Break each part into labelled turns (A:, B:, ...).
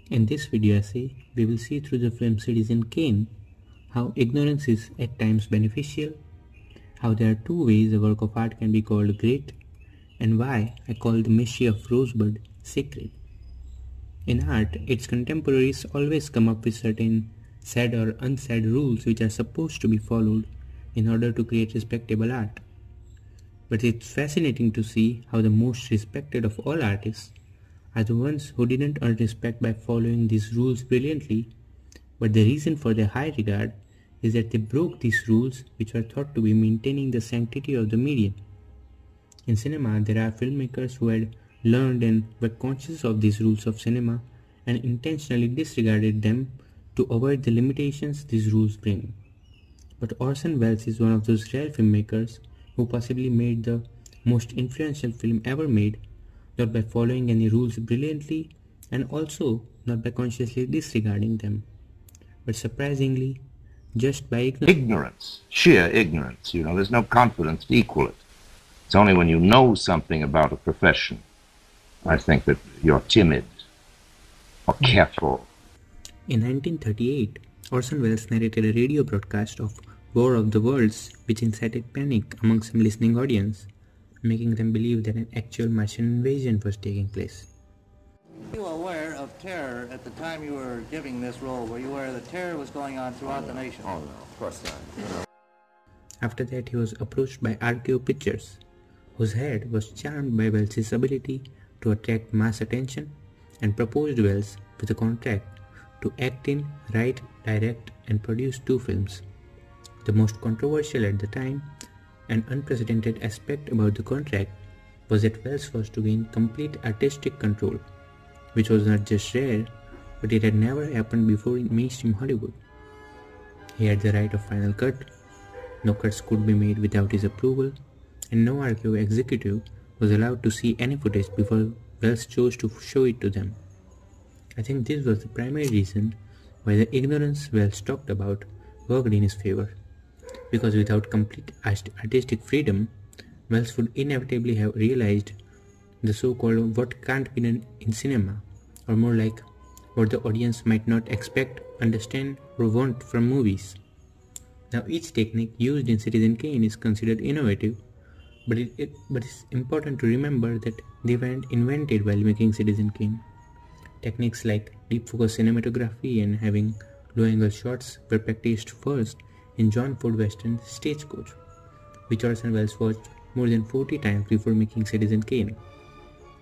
A: In this video essay, we will see through the film Citizen Kane how ignorance is at times beneficial, how there are two ways a work of art can be called great, and why I call the mystery of Rosebud sacred. In art, its contemporaries always come up with certain said or unsaid rules which are supposed to be followed in order to create respectable art. But it's fascinating to see how the most respected of all artists are the ones who didn't earn respect by following these rules brilliantly, but the reason for their high regard is that they broke these rules which were thought to be maintaining the sanctity of the medium. In cinema, there are filmmakers who had learned and were conscious of these rules of cinema and intentionally disregarded them to avoid the limitations these rules bring. But Orson Welles is one of those rare filmmakers who possibly made the most influential film ever made, not by following any rules brilliantly and also not by consciously disregarding them, but surprisingly just by
B: ignorance, sheer ignorance. There's no confidence to equal it. It's only when you know something about a profession, I think, that you're timid or careful.
A: In 1938, Orson Welles narrated a radio broadcast of War of the Worlds which incited panic among some listening audience, making them believe that an actual Martian invasion was taking place.
C: Were you aware of terror at the time you were giving this role? Were you aware that terror was going on throughout the nation?
D: Oh, no, of course not.
A: After that, he was approached by RKO Pictures, whose head was charmed by Welles' ability to attract mass attention and proposed Welles with a contract to act in, write, direct, and produce 2 films. The most controversial at the time and unprecedented aspect about the contract was that Welles was to gain complete artistic control, which was not just rare, but it had never happened before in mainstream Hollywood. He had the right of final cut, no cuts could be made without his approval, and no RKO executive was allowed to see any footage before Welles chose to show it to them. I think this was the primary reason why the ignorance Welles talked about worked in his favor, because without complete artistic freedom, Welles would inevitably have realized the so-called what can't be done in cinema, or more like what the audience might not expect, understand, or want from movies. Now, each technique used in Citizen Kane is considered innovative, but it's important to remember that they weren't invented while making Citizen Kane. Techniques like deep focus cinematography and having low-angle shots were practiced first in John Ford Western Stagecoach, which Orson Welles watched more than 40 times before making Citizen Kane.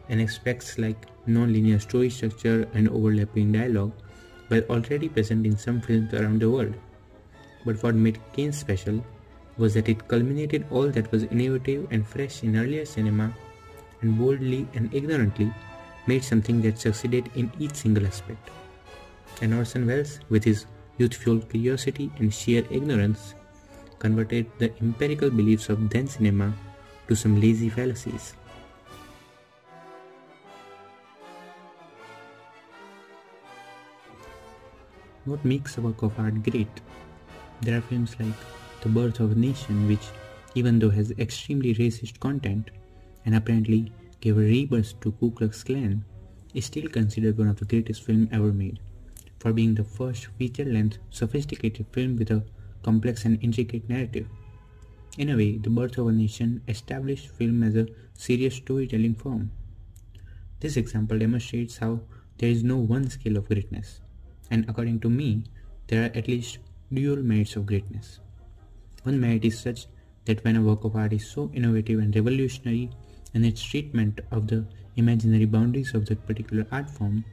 A: And aspects like non-linear story structure and overlapping dialogue were already present in some films around the world. But what made Kane special was that it culminated all that was innovative and fresh in earlier cinema and boldly and ignorantly made something that succeeded in each single aspect. And Orson Welles, with his youthful curiosity and sheer ignorance, converted the empirical beliefs of then cinema to some lazy fallacies. What makes a work of art great? There are films like The Birth of a Nation, which, even though has extremely racist content and apparently gave a rebirth to Ku Klux Klan, is still considered one of the greatest films ever made, for being the first feature-length, sophisticated film with a complex and intricate narrative. In a way, The Birth of a Nation established film as a serious storytelling form. This example demonstrates how there is no one scale of greatness, and according to me, there are at least dual merits of greatness. One merit is such that when a work of art is so innovative and revolutionary in its treatment of the imaginary boundaries of that particular art form,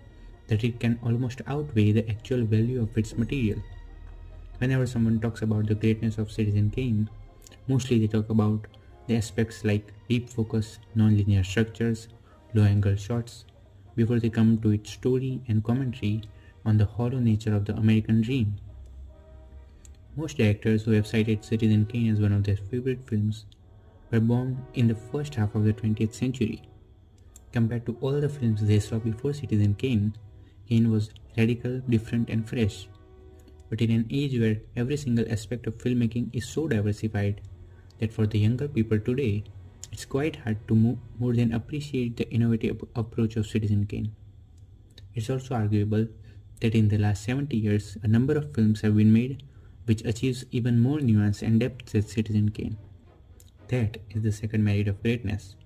A: that it can almost outweigh the actual value of its material. Whenever someone talks about the greatness of Citizen Kane, mostly they talk about the aspects like deep focus, non-linear structures, low-angle shots, before they come to its story and commentary on the hollow nature of the American dream. Most directors who have cited Citizen Kane as one of their favorite films were born in the first half of the 20th century. Compared to all the films they saw before Citizen Kane, Kane was radical, different and fresh. But in an age where every single aspect of filmmaking is so diversified that for the younger people today, it's quite hard to more than appreciate the innovative approach of Citizen Kane. It's also arguable that in the last 70 years, a number of films have been made which achieves even more nuance and depth than Citizen Kane. That is the second merit of greatness.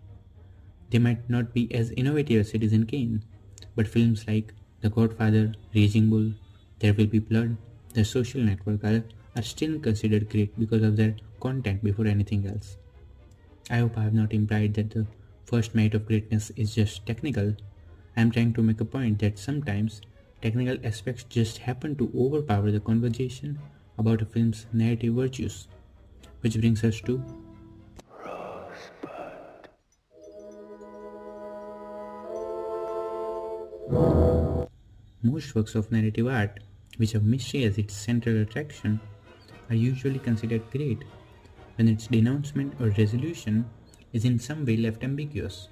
A: They might not be as innovative as Citizen Kane, but films like The Godfather, Raging Bull, There Will Be Blood, The Social Network are still considered great because of their content before anything else. I hope I have not implied that the first merit of greatness is just technical. I am trying to make a point that sometimes technical aspects just happen to overpower the conversation about a film's narrative virtues. Which brings us to Rosebud. Most works of narrative art, which have mystery as its central attraction, are usually considered great when its denouncement or resolution is in some way left ambiguous,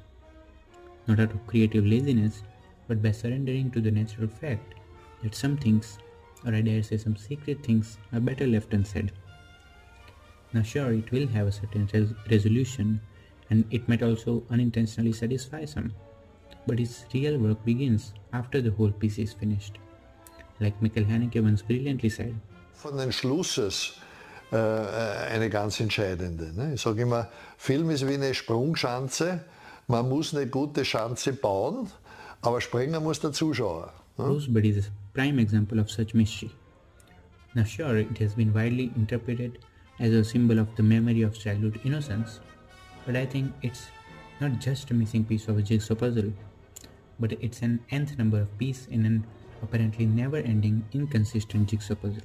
A: not out of creative laziness, but by surrendering to the natural fact that some things, or I dare say some secret things, are better left unsaid. Now sure, it will have a certain resolution, and it might also unintentionally satisfy some, but its real work begins after the whole piece is finished. Like Michael Haneke once brilliantly said,
D: Von den Schlusses eine ganz entscheidende. Ne? Ich sage immer, Film ist wie eine Sprungschanze. Man muss eine gute Schanze bauen, aber springen muss der Zuschauer. Ne?
A: Rosebud is a prime example of such mystery. Now sure, it has been widely interpreted as a symbol of the memory of childhood innocence, but I think it's not just a missing piece of a jigsaw puzzle, but it's an nth number of piece in an apparently never-ending, inconsistent jigsaw puzzle.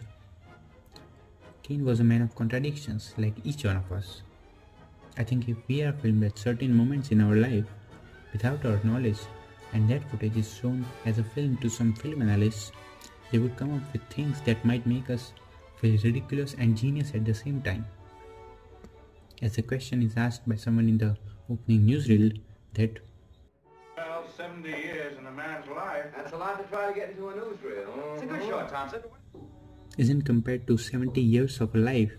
A: Kane was a man of contradictions, like each one of us. I think if we are filmed at certain moments in our life, without our knowledge, and that footage is shown as a film to some film analysts, they would come up with things that might make us feel ridiculous and genius at the same time. As the question is asked by someone in the opening newsreel that,
E: well, 70 years in a man's life.
F: That's a lot to try to get into a newsreel. It's a good shot, Thompson.
A: isn't compared to 70 years of a life,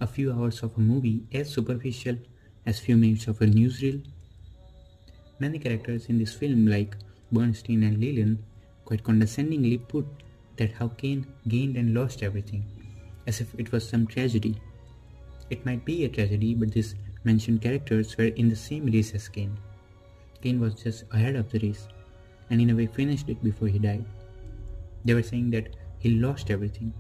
A: a few hours of a movie as superficial as few minutes of a newsreel. Many characters in this film like Bernstein and Leland quite condescendingly put that how Kane gained and lost everything, as if it was some tragedy. It might be a tragedy, but these mentioned characters were in the same race as Kane. Kane was just ahead of the race, and in a way finished it before he died. They were saying that he lost everything.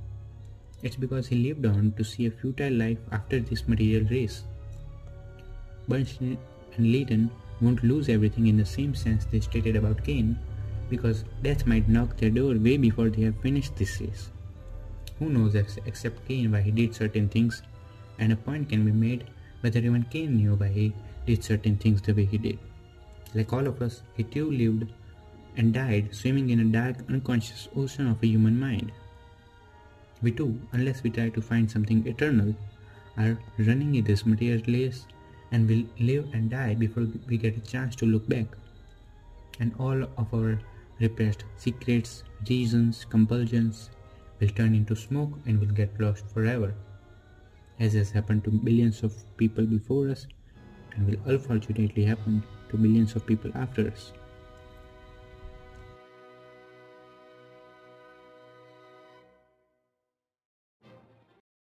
A: It's because he lived on to see a futile life after this material race. Bernstein and Leighton won't lose everything in the same sense they stated about Kane, because death might knock their door way before they have finished this race. Who knows except Kane why he did certain things, and a point can be made whether even Kane knew why he did certain things the way he did. Like all of us, he too lived and died swimming in a dark, unconscious ocean of a human mind. We too, unless we try to find something eternal, are running in this material race and will live and die before we get a chance to look back. And all of our repressed secrets, reasons, compulsions will turn into smoke and will get lost forever, as has happened to billions of people before us and will unfortunately happen to billions of people after us.